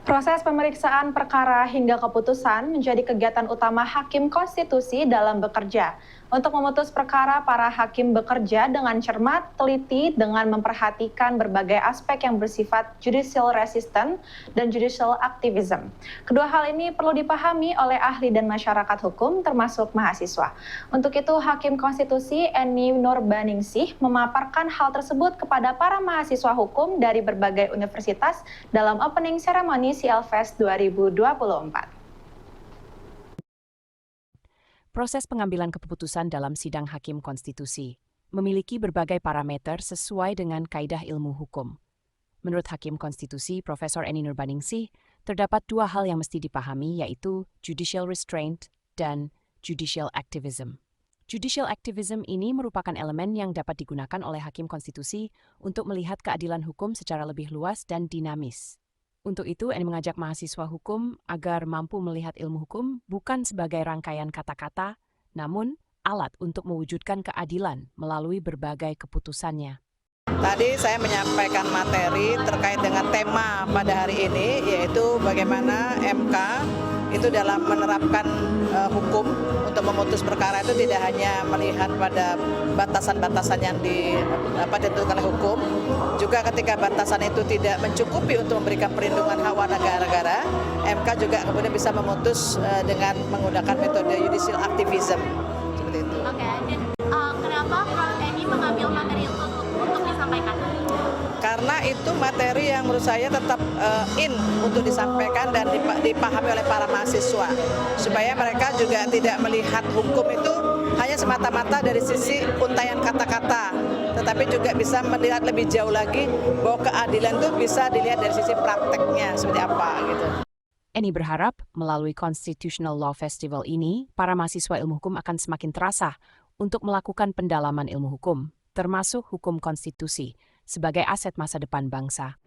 Proses pemeriksaan perkara hingga keputusan menjadi kegiatan utama hakim konstitusi dalam bekerja. Untuk memutus perkara, para hakim bekerja dengan cermat, teliti, dengan memperhatikan berbagai aspek yang bersifat judicial resistant dan judicial activism. Kedua hal ini perlu dipahami oleh ahli dan masyarakat hukum, termasuk mahasiswa. Untuk itu, Hakim Konstitusi Eni Nurbaningsih memaparkan hal tersebut kepada para mahasiswa hukum dari berbagai universitas dalam opening ceremony CLFest 2024. Proses pengambilan keputusan dalam sidang hakim konstitusi memiliki berbagai parameter sesuai dengan kaidah ilmu hukum. Menurut Hakim Konstitusi Profesor Eni Nurbaningsih, terdapat dua hal yang mesti dipahami, yaitu judicial restraint dan judicial activism. Judicial activism ini merupakan elemen yang dapat digunakan oleh Hakim Konstitusi untuk melihat keadilan hukum secara lebih luas dan dinamis. Untuk itu, Eni mengajak mahasiswa hukum agar mampu melihat ilmu hukum bukan sebagai rangkaian kata-kata, namun alat untuk mewujudkan keadilan melalui berbagai keputusannya. Tadi saya menyampaikan materi terkait dengan tema pada hari ini, yaitu bagaimana MK itu dalam menerapkan hukum untuk memutus perkara itu tidak hanya melihat pada batasan-batasan yang ditentukan oleh hukum, juga ketika batasan itu tidak mencukupi untuk memberikan perlindungan hak warga negara, MK juga kemudian bisa memutus dengan menggunakan metode judicial activism seperti itu. Oke, dan kenapa Prof. Eni mengambil materi itu untuk disampaikan? Karena itu materi yang menurut saya tetap untuk disampaikan dan dipahami oleh para mahasiswa, supaya mereka juga tidak melihat hukum itu hanya semata-mata dari sisi untaian kata-kata, tetapi juga bisa melihat lebih jauh lagi bahwa keadilan itu bisa dilihat dari sisi prakteknya seperti apa gitu. Eni berharap melalui Constitutional Law Festival ini, para mahasiswa ilmu hukum akan semakin terasah untuk melakukan pendalaman ilmu hukum, termasuk hukum konstitusi, sebagai aset masa depan bangsa.